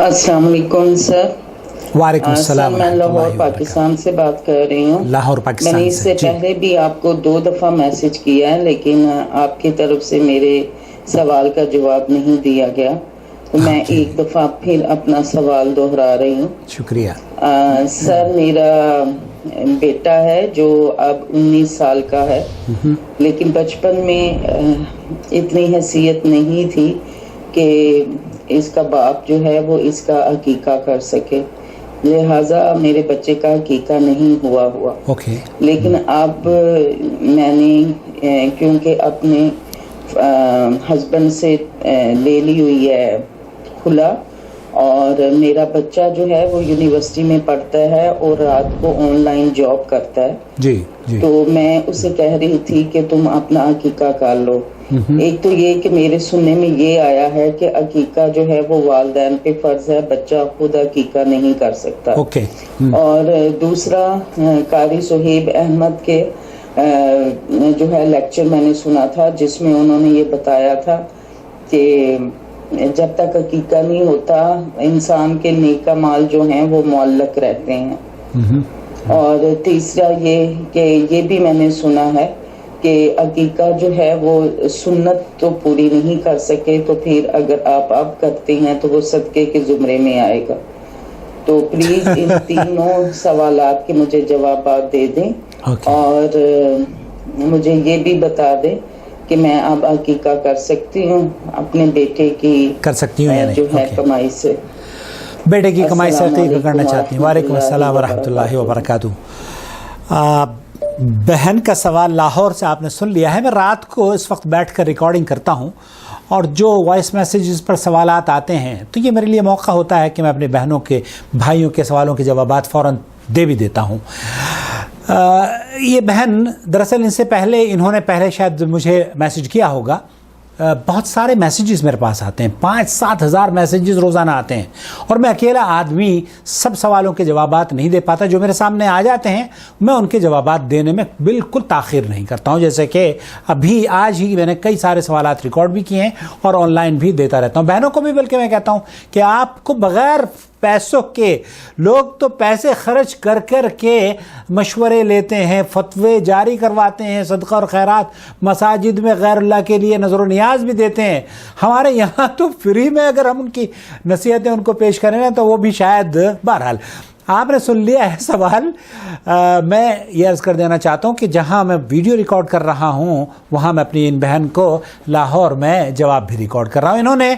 السلام علیکم سر. وعلیکم السلام. میں لاہور پاکستان سے بات کر رہی ہوں. لاہور پاکستان میں نے اس سے پہلے بھی آپ کو 2 دفعہ میسج کیا ہے، لیکن آپ کی طرف سے میرے سوال کا جواب نہیں دیا گیا، تو میں ایک دفعہ پھر اپنا سوال دہرا رہی ہوں. شکریہ. سر، میرا بیٹا ہے جو اب 19 سال کا ہے، لیکن بچپن میں اتنی حیثیت نہیں تھی کہ اس کا باپ جو ہے وہ اس کا عقیقہ کر سکے، لہٰذا میرے بچے کا عقیقہ نہیں ہوا. لیکن اب میں نے کیونکہ اپنے ہسبینڈ سے لے لی ہوئی ہے کھلا، اور میرا بچہ جو ہے وہ یونیورسٹی میں پڑھتا ہے اور رات کو آن لائن جاب کرتا ہے، تو میں اسے کہہ رہی تھی کہ تم اپنا عقیقہ کر لو. ایک تو یہ کہ میرے سننے میں یہ آیا ہے کہ عقیقہ جو ہے وہ والدین پہ فرض ہے، بچہ خود عقیقہ نہیں کر سکتا. اور دوسرا، قاری صہیب احمد کے جو ہے لیکچر میں نے سنا تھا، جس میں انہوں نے یہ بتایا تھا کہ جب تک عقیقہ نہیں ہوتا انسان کے نیک اعمال جو ہیں وہ معلق رہتے ہیں. اور تیسرا یہ کہ یہ بھی میں نے سنا ہے کہ عقیقہ جو ہے وہ سنت تو پوری نہیں کر سکے، تو پھر اگر آپ اب کرتے ہیں تو وہ صدقے کے زمرے میں آئے گا. تو پلیز ان تینوں سوالات کے مجھے جوابات دے دیں، اور مجھے یہ بھی بتا دیں کہ میں اب عقیقہ کر سکتی ہوں اپنے بیٹے کی جو ہے کمائی سے. بیٹے کی کمائی سے عقیقہ کرنا چاہتی ہوں. وعلیکم السلام ورحمۃ اللہ وبرکاتہ. بہن کا سوال لاہور سے آپ نے سن لیا ہے. میں رات کو اس وقت بیٹھ کر ریکارڈنگ کرتا ہوں، اور جو وائس میسیجز پر سوالات آتے ہیں تو یہ میرے لیے موقع ہوتا ہے کہ میں اپنے بہنوں کے بھائیوں کے سوالوں کے جوابات فوراً دے بھی دیتا ہوں. یہ بہن دراصل ان سے پہلے انہوں نے شاید مجھے میسج کیا ہوگا. بہت سارے میسیجز میرے پاس آتے ہیں، 5-7 ہزار میسیجز روزانہ آتے ہیں، اور میں اکیلا آدمی سب سوالوں کے جوابات نہیں دے پاتا. جو میرے سامنے آ جاتے ہیں میں ان کے جوابات دینے میں بالکل تاخیر نہیں کرتا ہوں. جیسے کہ ابھی آج ہی میں نے کئی سارے سوالات ریکارڈ بھی کیے ہیں اور آن لائن بھی دیتا رہتا ہوں. بہنوں کو بھی بلکہ میں کہتا ہوں کہ آپ کو بغیر پیسوں کے، لوگ تو پیسے خرچ کر کر کے مشورے لیتے ہیں، فتوے جاری کرواتے ہیں، صدقہ اور خیرات مساجد میں غیر اللہ کے لیے نظر و نیاز بھی دیتے ہیں. ہمارے یہاں تو فری میں اگر ہم ان کی نصیحتیں ان کو پیش کریں نا تو وہ بھی شاید. بہرحال آپ نے سن لیا ہے سوال. میں یہ عرض کر دینا چاہتا ہوں کہ جہاں میں ویڈیو ریکارڈ کر رہا ہوں وہاں میں اپنی ان بہن کو لاہور میں جواب بھی ریکارڈ کر رہا ہوں. انہوں نے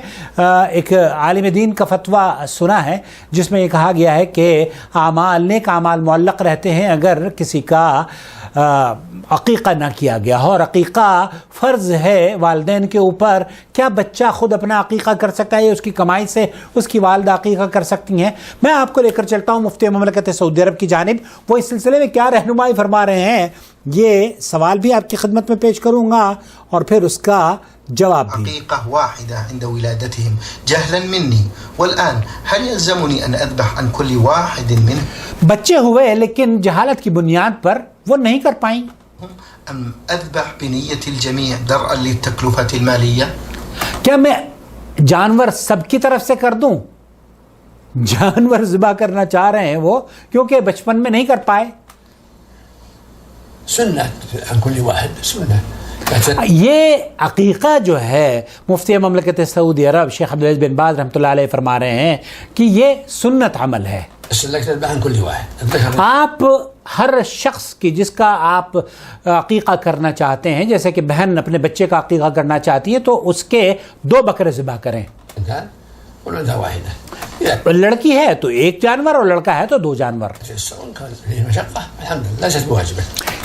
ایک عالم دین کا فتویٰ سنا ہے جس میں یہ کہا گیا ہے کہ نیک اعمال معلق رہتے ہیں اگر کسی کا عقیقہ نہ کیا گیا ہو، اور عقیقہ فرض ہے والدین کے اوپر. کیا بچہ خود اپنا عقیقہ کر سکتا ہے؟ اس کی کمائی سے اس کی والدہ عقیقہ کر سکتی ہیں؟ میں آپ کو لے کر چلتا ہوں مفتی مملکت سعودی عرب کی جانب. وہ اس سلسلے میں کیا رہنمائی فرما رہے ہیں یہ سوال بھی آپ کی خدمت میں پیش کروں گا اور پھر اس کا جواب بھی. عقيقة واحدة عند ولادتهم جهلا مني، والآن هل يلزمني أن أذبح عن كل واحد منهم؟ بچے ہوئے لیکن جہالت کی بنیاد پر وہ نہیں کر پائیں. أم أذبح بنية الجميع درءا للتكلفة المالية؟ کیا میں جانور سب کی طرف سے کر دوں؟ جانور ذبح کرنا چاہ رہے ہیں وہ کیونکہ بچپن میں نہیں کر پائے. سنت عن كل واحد سنت. یہ عقیقہ جو ہے مفتی مملکت سعودی عرب شیخ عبدالعزیز بن باز رحمۃ اللہ علیہ فرما رہے ہیں کہ یہ سنت عمل ہے. آپ ہر شخص کی جس کا آپ عقیقہ کرنا چاہتے ہیں، جیسے کہ بہن اپنے بچے کا عقیقہ کرنا چاہتی ہے تو اس کے 2 بکرے ذبح کریں. لڑکی ہے تو 1 جانور اور لڑکا ہے تو 2 جانور.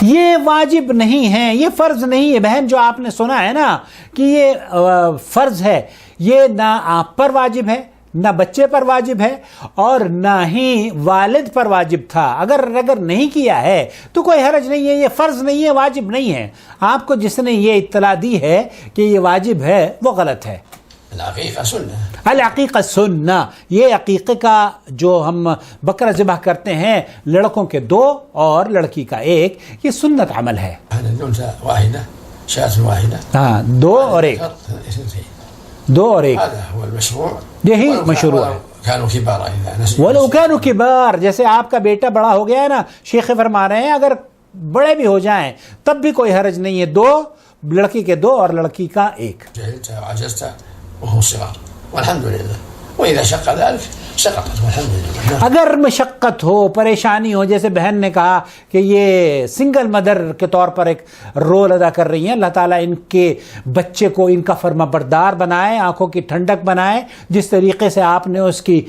یہ واجب نہیں ہے، یہ فرض نہیں ہے. بہن جو آپ نے سنا ہے نا کہ یہ فرض ہے، یہ نہ آپ پر واجب ہے، نہ بچے پر واجب ہے، اور نہ ہی والد پر واجب تھا. اگر نہیں کیا ہے تو کوئی حرج نہیں ہے. یہ فرض نہیں ہے، واجب نہیں ہے. آپ کو جس نے یہ اطلاع دی ہے کہ یہ واجب ہے وہ غلط ہے. العقیقہ سنہ، یہ عقیقے کا جو ہم بکرا ذبح کرتے ہیں لڑکوں کے 2 اور لڑکی کا 1، یہ سنت عمل ہے. ہاں 2 اور 1، دو اور ایک، هذا هو المشروع. یہی ولو مشروع ہے. كانوا كبارا إذا نسوا. ولو كانوا کبار، جیسے آپ کا بیٹا بڑا ہو گیا ہے نا، شیخ فرما رہے ہیں اگر بڑے بھی ہو جائیں تب بھی کوئی حرج نہیں ہے، دو لڑکی کے دو اور لڑکی کا ایک. جهلت وعجزت وهم صغار والحمد لله. وإذا شق ذلك سقطت والحمد لله. اگر مشقت ہو، پریشانی ہو، جیسے بہن نے کہا کہ یہ سنگل مدر کے طور پر ایک رول ادا کر رہی ہیں، اللہ تعالیٰ ان کے بچے کو ان کا فرما بردار بنائے، آنکھوں کی ٹھنڈک بنائے. جس طریقے سے آپ نے اس کی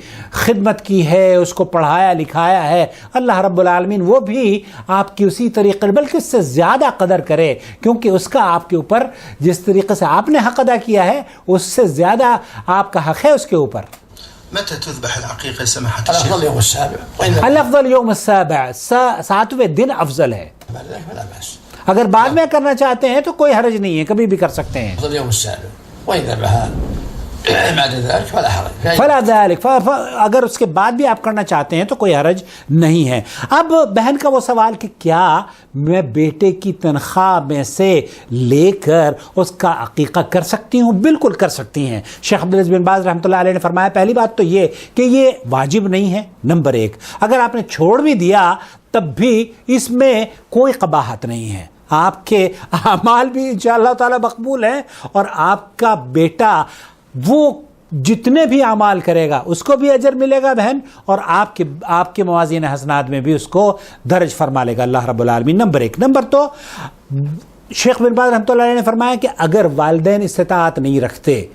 خدمت کی ہے، اس کو پڑھایا لکھایا ہے، اللہ رب العالمین وہ بھی آپ کی اسی طریقے بلکہ اس سے زیادہ قدر کرے، کیونکہ اس کا آپ کے اوپر جس طریقے سے آپ نے حق ادا کیا ہے اس سے زیادہ آپ کا حق ہے اس کے اوپر. متى تذبح العقيقة سماحة الأفضل الشيخ؟ يوم السابع. الافضل یوم السابع، ساتویں دن افضل ہے. بعد ذلك فلا بأس. اگر بعد میں کرنا چاہتے ہیں تو کوئی حرج نہیں ہے، کبھی بھی کر سکتے ہیں. الأفضل يوم السابع. وإن ذبحها بعد ذلك فلا حرج. فلا ذلك، اگر اس کے بعد بھی آپ کرنا چاہتے ہیں تو کوئی حرج نہیں ہے. اب بہن کا وہ سوال کہ کیا میں بیٹے کی تنخواہ میں سے لے کر اس کا عقیقہ کر سکتی ہوں؟ بالکل کر سکتی ہیں. شیخ عبدالعزیز بن باز رحمۃ اللہ علیہ نے فرمایا پہلی بات تو یہ کہ یہ واجب نہیں ہے، نمبر ایک. اگر آپ نے چھوڑ بھی دیا تب بھی اس میں کوئی قباحت نہیں ہے، آپ کے اعمال بھی انشاءاللہ تعالی مقبول ہیں اور آپ کا بیٹا وہ جتنے بھی اعمال کرے گا اس کو بھی اجر ملے گا بہن، اور آپ کے موازین حسنات میں بھی اس کو درج فرما لے گا اللہ رب العالمین. نمبر ایک. نمبر تو شیخ بن باز رحمۃ اللہ علیہ نے فرمایا کہ اگر والدین استطاعت نہیں رکھتے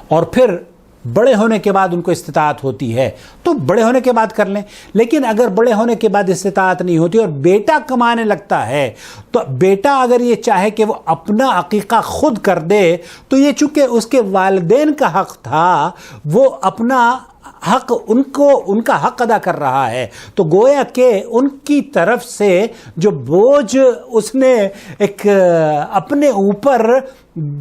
اور پھر بڑے ہونے کے بعد ان کو استطاعت ہوتی ہے تو بڑے ہونے کے بعد کر لیں، لیکن اگر بڑے ہونے کے بعد استطاعت نہیں ہوتی اور بیٹا کمانے لگتا ہے تو بیٹا اگر یہ چاہے کہ وہ اپنا عقیقہ خود کر دے تو یہ چونکہ اس کے والدین کا حق تھا، وہ اپنا حق ان کا حق ادا کر رہا ہے، تو گویا کہ ان کی طرف سے جو بوجھ اس نے ایک اپنے اوپر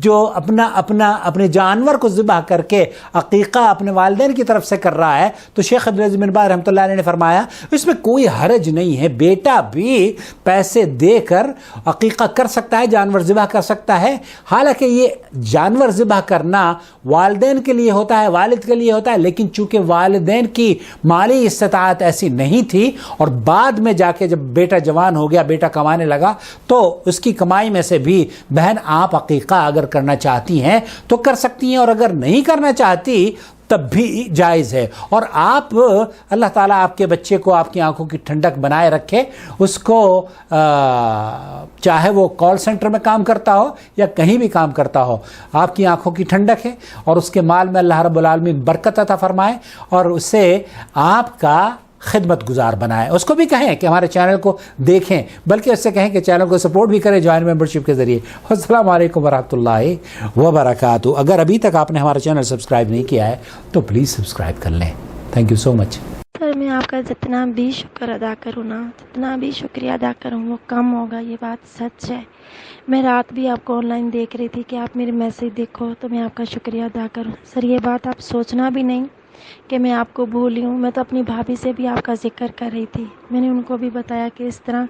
جو اپنے جانور کو ذبح کر کے عقیقہ اپنے والدین کی طرف سے کر رہا ہے، تو شیخ عبدالعزیز بن باز رحمۃ اللہ علیہ نے فرمایا اس میں کوئی حرج نہیں ہے، بیٹا بھی پیسے دے کر عقیقہ کر سکتا ہے، جانور ذبح کر سکتا ہے. حالانکہ یہ جانور ذبح کرنا والدین کے لیے ہوتا ہے، والد کے لیے ہوتا ہے، لیکن چونکہ والدین کی مالی استطاعت ایسی نہیں تھی اور بعد میں جا کے جب بیٹا جوان ہو گیا، بیٹا کمانے لگا، تو اس کی کمائی میں سے بھی بہن آپ عقیقہ اگر کرنا چاہتی ہیں تو کر سکتی ہیں، اور اگر نہیں کرنا چاہتی تب بھی جائز ہے. اور آپ اللہ تعالیٰ آپ کے بچے کو آپ کی آنکھوں کی ٹھنڈک بنائے رکھے، اس کو چاہے وہ کال سینٹر میں کام کرتا ہو یا کہیں بھی کام کرتا ہو، آپ کی آنکھوں کی ٹھنڈک ہے، اور اس کے مال میں اللہ رب العالمین برکت عطا فرمائے اور اسے آپ کا خدمت گزار بنائے. اس کو بھی کہیں کہ ہمارے چینل کو دیکھیں، بلکہ اس سے کہیں کہ چینل کو سپورٹ بھی کریں جوائن ممبرشپ کے ذریعے. السلام علیکم ورحمۃ اللہ وبرکاتہ. اگر ابھی تک آپ نے ہمارا چینل سبسکرائب نہیں کیا ہے تو پلیز سبسکرائب کر لیں. تھینک یو سو مچ. سر میں آپ کا جتنا بھی شکر ادا کروں نا، جتنا بھی شکریہ ادا کروں وہ کم ہوگا، یہ بات سچ ہے. میں رات بھی آپ کو آن لائن دیکھ رہی تھی کہ آپ میرے میسج دیکھو تو میں آپ کا شکریہ ادا کروں. سر یہ بات آپ سوچنا بھی نہیں کہ میں آپ کو بھولی ہوں. میں تو اپنی بھابھی سے بھی آپ کا ذکر کر رہی تھی، میں نے ان کو بھی بتایا کہ اس طرح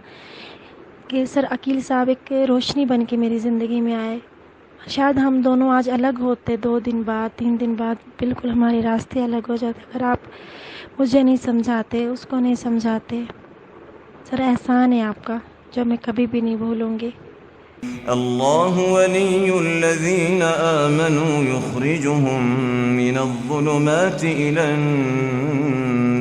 کہ سر عقیل صاحب ایک روشنی بن کے میری زندگی میں آئے. شاید ہم دونوں آج الگ ہوتے، 2 دن بعد 3 دن بعد بالکل ہمارے راستے الگ ہو جاتے اگر آپ مجھے نہیں سمجھاتے، اس کو نہیں سمجھاتے. سر احسان ہے آپ کا جو میں کبھی بھی نہیں بھولوں گی. اللہ ولی الذین آمنوا یخرجهم من الظلمات إلى النور